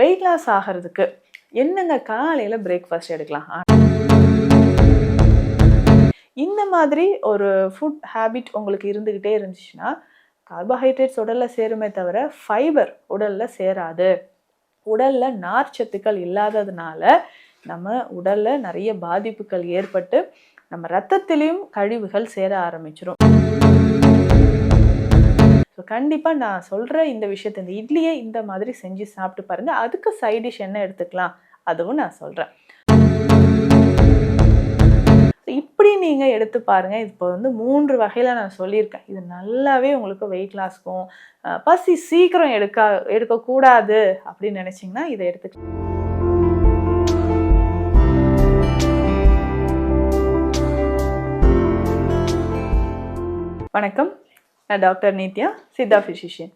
Weight loss ஆகிறதுக்கு என்னங்க காலையில் பிரேக்ஃபாஸ்ட் எடுக்கலாம். இந்த மாதிரி ஒரு ஃபுட் ஹேபிட் உங்களுக்கு இருந்துக்கிட்டே இருந்துச்சுன்னா கார்போஹைட்ரேட்ஸ் உடலில் சேருமே தவிர ஃபைபர் உடலில் சேராது. உடலில் நார்ச்சத்துக்கள் இல்லாததுனால நம்ம உடலில் நிறைய பாதிப்புகள் ஏற்பட்டு நம்ம ரத்தத்திலையும் கழிவுகள் சேர ஆரம்பிச்சிடும். ஸோ கண்டிப்பாக நான் சொல்கிற இந்த விஷயத்தை, இந்த இட்லியை இந்த மாதிரி செஞ்சு சாப்பிட்டு பாருங்கள். அதுக்கு சைட் டிஷ் என்ன எடுத்துக்கலாம் அதுவும் நான் சொல்கிறேன். இப்படி நீங்கள் எடுத்து பாருங்கள். இப்போ 3 வகையில் நான் சொல்லியிருக்கேன். இது நல்லாவே உங்களுக்கு வெயிட் லாஸ்க்கும் பசி சீக்கிரம் எடுக்கக்கூடாது அப்படின்னு நினச்சிங்கன்னா இதை எடுத்துக்கலாம். வணக்கம், நான் டாக்டர் நித்யா, சித்தா ஃபிசிஷியன்.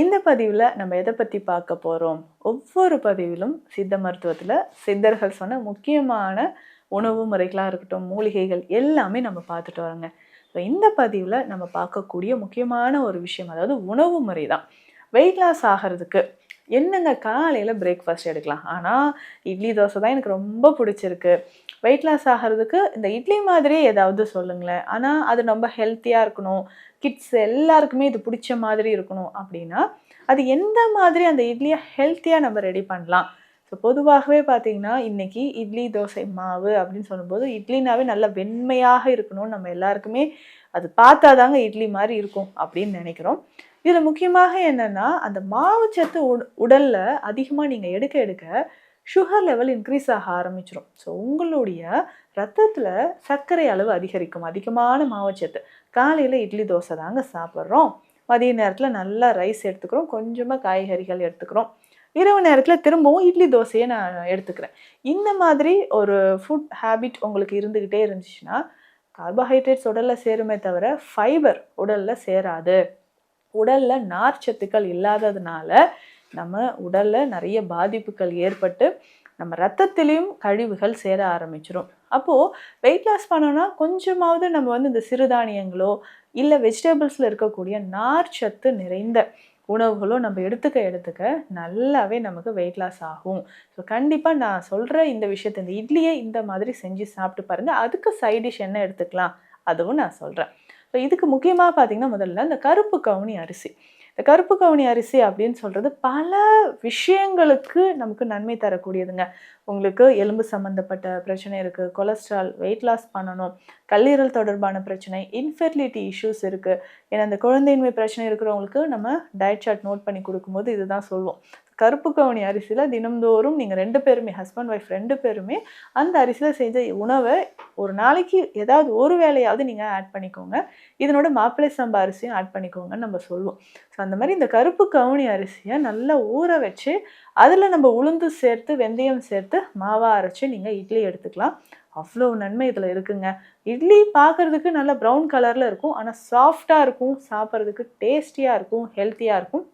இந்த பதிவில் நம்ம எதை பற்றி பார்க்க போகிறோம்? ஒவ்வொரு பதிவிலும் சித்த மருத்துவத்தில் சித்தர்கள் சொன்ன முக்கியமான உணவு முறைகளாக இருக்கட்டும், மூலிகைகள் எல்லாமே நம்ம பார்த்துட்டு வரோங்க. ஸோ இந்த பதிவில் நம்ம பார்க்கக்கூடிய முக்கியமான ஒரு விஷயம், அதாவது உணவு முறை தான். வெயிட் லாஸ் ஆகிறதுக்கு என்னங்க காலையில் பிரேக்ஃபாஸ்ட் எடுக்கலாம். ஆனால் இட்லி தோசை தான் எனக்கு ரொம்ப பிடிச்சிருக்கு. வெயிட் லாஸ் ஆகிறதுக்கு இந்த இட்லி மாதிரியே ஏதாவது சொல்லுங்களேன், ஆனால் அது ரொம்ப ஹெல்த்தியாக இருக்கணும், கிட்ஸ் எல்லாருக்குமே இது பிடிச்ச மாதிரி இருக்கணும் அப்படின்னா அது எந்த மாதிரி அந்த இட்லியை ஹெல்த்தியாக நம்ம ரெடி பண்ணலாம்? ஸோ பொதுவாகவே பார்த்தீங்கன்னா இன்றைக்கி இட்லி தோசை மாவு அப்படின்னு சொல்லும்போது இட்லினாவே நல்லா வெண்மையாக இருக்கணும்னு நம்ம எல்லாருக்குமே அது பார்த்தா தாங்க இட்லி மாதிரி இருக்கும் அப்படின்னு நினைக்கிறோம். இதில் முக்கியமாக என்னென்னா அந்த மாவுச்சத்து உடலில் அதிகமாக நீங்கள் எடுக்க சுகர் லெவல் இன்க்ரீஸ் ஆக ஆரம்பிச்சிடும். ஸோ உங்களுடைய ரத்தத்தில் சர்க்கரை அளவு அதிகரிக்கும். அதிகமான மாவுச்சத்து. காலையில் இட்லி தோசை தாங்க சாப்பிட்றோம், மதிய நேரத்தில் நல்லா ரைஸ் எடுத்துக்கிறோம், கொஞ்சமாக காய்கறிகள் எடுத்துக்கிறோம், இரவு நேரத்தில் திரும்பவும் இட்லி தோசையை நான் எடுத்துக்கிறேன். இந்த மாதிரி ஒரு ஃபுட் ஹேபிட் உங்களுக்கு இருந்துக்கிட்டே இருந்துச்சுன்னா கார்போஹைட்ரேட்ஸ் உடலில் சேருமே தவிர ஃபைபர் உடலில் சேராது. உடலில் நார்ச்சத்துக்கள் இல்லாததுனால நம்ம உடலில் நிறைய பாதிப்புகள் ஏற்பட்டு நம்ம ரத்தத்திலையும் கழிவுகள் சேர ஆரம்பிச்சிடும். அப்போது வெயிட் லாஸ் பண்ணோன்னா கொஞ்சமாவது நம்ம இந்த சிறுதானியங்களோ இல்லை வெஜிடபிள்ஸில் இருக்கக்கூடிய நார்ச்சத்து நிறைந்த உணவுகளோ நம்ம எடுத்துக்க நல்லாவே நமக்கு வெயிட் லாஸ் ஆகும். ஸோ கண்டிப்பாக நான் சொல்கிற இந்த விஷயத்தை, இந்த இட்லியை இந்த மாதிரி செஞ்சு சாப்பிட்டு பாருங்கள். அதுக்கு சைட் டிஷ் என்ன எடுத்துக்கலாம் அதுவும் நான் சொல்கிறேன். ஸோ இதுக்கு முக்கியமாக பார்த்திங்கன்னா முதல்ல இந்த கருப்பு கவுனி அரிசி. இந்த கருப்பு கவுனி அரிசி அப்படின்னு சொல்கிறது பல விஷயங்களுக்கு நமக்கு நன்மை தரக்கூடியதுங்க. உங்களுக்கு எலும்பு சம்மந்தப்பட்ட பிரச்சனை இருக்குது, கொலஸ்ட்ரால், வெயிட் லாஸ் பண்ணணும், கல்லீரல் தொடர்பான பிரச்சனை, இன்ஃபெர்டிலிட்டி இஷ்யூஸ் இருக்குது. ஏன்னா அந்த குழந்தையின்மை பிரச்சனை இருக்கிறவங்களுக்கு நம்ம டயட் சார்ட் நோட் பண்ணி கொடுக்கும்போது இதுதான் சொல்லுவோம். கருப்பு கவுனி அரிசியில் தினம்தோறும் நீங்கள் 2 பேருமே, ஹஸ்பண்ட் ஒய்ஃப் 2 பேருமே அந்த அரிசியில் செஞ்ச உணவை ஒரு நாளைக்கு ஏதாவது ஒரு வேளையாவது நீங்கள் ஆட் பண்ணிக்கோங்க. இதனோட மாப்பிள்ளை சம்பா அரிசியும் ஆட் பண்ணிக்கோங்கன்னு நம்ம சொல்லுவோம். ஸோ அந்த மாதிரி இந்த கருப்பு கவுனி அரிசியை நல்லா ஊற வச்சு அதில் நம்ம உளுந்து சேர்த்து வெந்தயம் சேர்த்து மாவாக அரைச்சி நீங்கள் இட்லி எடுத்துக்கலாம். அவ்வளோ நன்மை இதில் இருக்குங்க. இட்லி பார்க்குறதுக்கு நல்லா ப்ரௌன் கலரில் இருக்கும், ஆனால் சாஃப்டாக இருக்கும், சாப்பிட்றதுக்கு டேஸ்டியாக இருக்கும், ஹெல்த்தியாக இருக்கும்.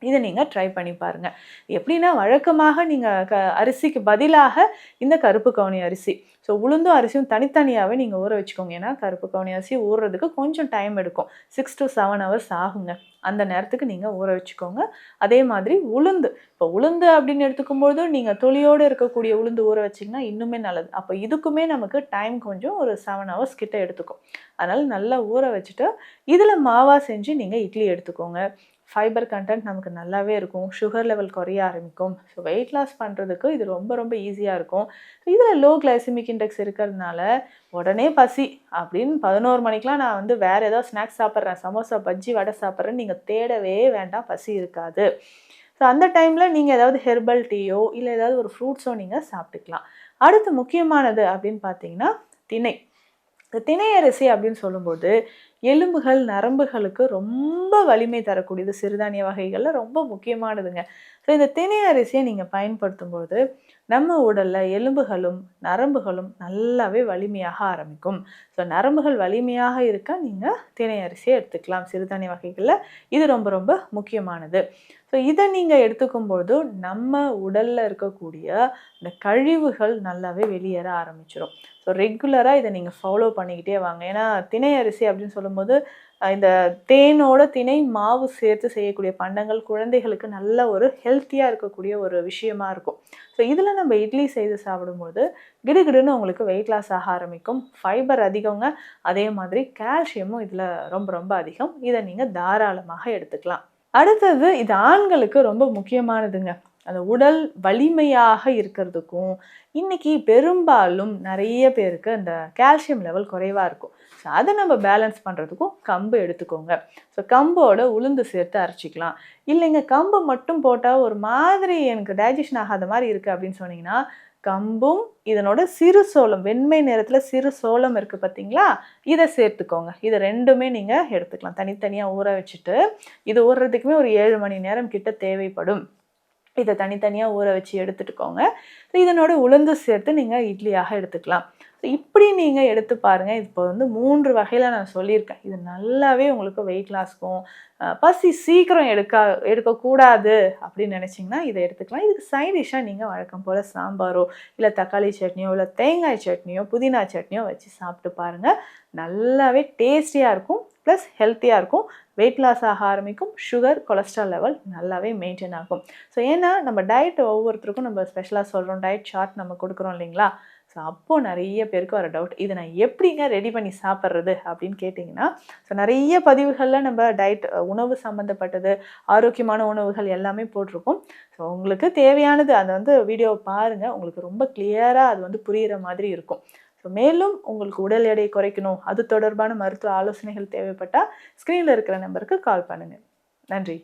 இதை நீங்கள் ட்ரை பண்ணி பாருங்கள். எப்படின்னா வழக்கமாக நீங்கள் அரிசிக்கு பதிலாக இந்த கருப்பு கவுனி அரிசி, ஸோ உளுந்தும் அரிசியும் தனித்தனியாகவே நீங்கள் ஊற வச்சுக்கோங்க. ஏன்னா கருப்பு கவுனி அரிசி ஊறுறதுக்கு கொஞ்சம் டைம் எடுக்கும், 6 to 7 hours ஆகுங்க. அந்த நேரத்துக்கு நீங்கள் ஊற வச்சுக்கோங்க. அதே மாதிரி உளுந்து, இப்போ உளுந்து அப்படின்னு எடுத்துக்கும்போது நீங்கள் தொலியோடு இருக்கக்கூடிய உளுந்து ஊற வச்சிங்கன்னா இன்னுமே நல்லது. அப்போ இதுக்குமே நமக்கு டைம் கொஞ்சம் ஒரு 7 hours கிட்ட எடுத்துக்கும். அதனால் நல்லா ஊற வச்சுட்டு இதில் மாவாக செஞ்சு நீங்கள் இட்லி எடுத்துக்கோங்க. ஃபைபர் கண்டென்ட் நமக்கு நல்லாவே இருக்கும், சுகர் லெவல் குறைய ஆரம்பிக்கும். ஸோ வெயிட் லாஸ் பண்ணுறதுக்கு இது ரொம்ப ரொம்ப ஈஸியாக இருக்கும். ஸோ இதில் லோ கிளைசிமிக் இண்டெக்ஸ் இருக்கிறதுனால உடனே பசி அப்படின்னு 11 மணிக்கெலாம் நான் வேறு ஏதாவது ஸ்நாக்ஸ் சாப்பிட்றேன், சமோசா பஜ்ஜி வடை சாப்பிட்றேன்னு நீங்கள் தேடவே வேண்டாம், பசி இருக்காது. ஸோ அந்த டைமில் நீங்கள் ஏதாவது ஹெர்பல் டீயோ இல்லை ஏதாவது ஒரு ஃப்ரூட்ஸோ நீங்கள் சாப்பிட்டுக்கலாம். அடுத்து முக்கியமானது அப்படின்னு பார்த்தீங்கன்னா திணை. இந்த திணை அரிசி அப்படின்னு சொல்லும்போது எலும்புகள் நரம்புகளுக்கு ரொம்ப வலிமை தரக்கூடியது, சிறுதானிய வகைகளில் ரொம்ப முக்கியமானதுங்க. ஸோ இந்த திணை அரிசியை நீங்கள் பயன்படுத்தும்போது நம்ம உடலில் எலும்புகளும் நரம்புகளும் நல்லாவே வலிமையாக ஆரம்பிக்கும். ஸோ நரம்புகள் வலிமையாக இருக்க நீங்கள் திணை அரிசியை எடுத்துக்கலாம். சிறுதானிய வகைகளில் இது ரொம்ப ரொம்ப முக்கியமானது. ஸோ இதை நீங்கள் எடுத்துக்கும்போது நம்ம உடலில் இருக்கக்கூடிய இந்த கழிவுகள் நல்லாவே வெளியேற ஆரம்பிச்சிடும். ஸோ ரெகுலராக இதை நீங்கள் ஃபாலோ பண்ணிக்கிட்டே வாங்க. ஏன்னா திணை அரிசி அப்படின்னு சொல்லும்போது சாப்பிடும்போது இந்த தேனோட திணை மாவு சேர்த்து செய்யக்கூடிய பண்டங்கள் குழந்தைகளுக்கு நல்ல ஒரு ஹெல்த்தியாக இருக்கக்கூடிய ஒரு விஷயமா இருக்கும். ஸோ இதில் நம்ம இட்லி செய்து சாப்பிடும்போது கிடுகிடுன்னு உங்களுக்கு வெயிட் லாஸ் ஆக ஆரம்பிக்கும். ஃபைபர் அதிகங்க, அதே மாதிரி கால்சியமும் இதில் ரொம்ப ரொம்ப அதிகம். இதை நீங்கள் தாராளமாக எடுத்துக்கலாம். அடுத்தது இது ஆண்களுக்கு ரொம்ப முக்கியமானதுங்க. அந்த உடல் வலிமையாக இருக்கிறதுக்கும் இன்னைக்கு பெரும்பாலும் நிறைய பேருக்கு அந்த கால்சியம் லெவல் குறைவாக இருக்கும். ஸோ அதை நம்ம பேலன்ஸ் பண்ணுறதுக்கும் கம்பு எடுத்துக்கோங்க. ஸோ கம்போட உளுந்து சேர்த்து அரைச்சிக்கலாம். இல்லைங்க கம்பு மட்டும் போட்டால் ஒரு மாதிரி எனக்கு டைஜஷன் ஆகாத மாதிரி இருக்குது அப்படின்னு சொன்னீங்கன்னா, கம்பும் இதனோட சிறு சோளம், வெண்மை நிறத்தில் சிறு சோளம் இருக்குது பார்த்தீங்களா, இதை சேர்த்துக்கோங்க. இது ரெண்டுமே நீங்கள் எடுத்துக்கலாம். தனித்தனியாக ஊற வச்சுட்டு, இது ஊறுறதுக்குமே ஒரு 7 மணி நேரம் கிட்ட தேவைப்படும். இதை தனித்தனியாக ஊற வச்சு எடுத்துட்டுக்கோங்க. இதனோட உளுந்து சேர்த்து நீங்கள் இட்லியாக எடுத்துக்கலாம். ஸோ இப்படி நீங்கள் எடுத்து பாருங்கள். இப்போ 3 வகையில் நான் சொல்லியிருக்கேன். இது நல்லாவே உங்களுக்கு வெயிட் லாஸ்க்கும் பசி சீக்கிரம் எடுக்கக்கூடாது அப்படின்னு நினச்சிங்கன்னா இதை எடுத்துக்கலாம். இதுக்கு சைட் டிஷ்ஷாக நீங்கள் வழக்கம் போல் சாம்பாரோ இல்லை தக்காளி சட்னியோ இல்லை தேங்காய் சட்னியோ புதினா சட்னியோ வச்சு சாப்பிட்டு பாருங்கள். நல்லாவே டேஸ்டியாக இருக்கும், ப்ளஸ் ஹெல்த்தியாக இருக்கும். வெயிட் லாஸ் ஆக ஆரம்பிக்கும். சுகர் கொலஸ்ட்ரால் லெவல் நல்லாவே மெயின்டைன் ஆகும். ஸோ ஏன்னா நம்ம டயட் ஒவ்வொருத்தருக்கும் நம்ம ஸ்பெஷலாக சொல்கிறோம், டயட் சார்ட் நம்ம கொடுக்குறோம் இல்லைங்களா. ஸோ அப்போது நிறைய பேருக்கு வர டவுட், இதை நான் எப்படிங்க ரெடி பண்ணி சாப்பிட்றது அப்படின்னு கேட்டிங்கன்னா, ஸோ நிறைய பதிவுகளில் நம்ம டயட் உணவு சம்மந்தப்பட்டது ஆரோக்கியமான உணவுகள் எல்லாமே போட்டிருக்கோம். ஸோ உங்களுக்கு தேவையானது அதை வீடியோவை பாருங்கள். உங்களுக்கு ரொம்ப கிளியராக அது புரிகிற மாதிரி இருக்கும். ஸோ மேலும் உங்களுக்கு உடல் எடை குறைக்கணும், அது தொடர்பான மருத்துவ ஆலோசனைகள் தேவைப்பட்டால் ஸ்க்ரீனில் இருக்கிற நம்பருக்கு கால் பண்ணுங்கள். நன்றி.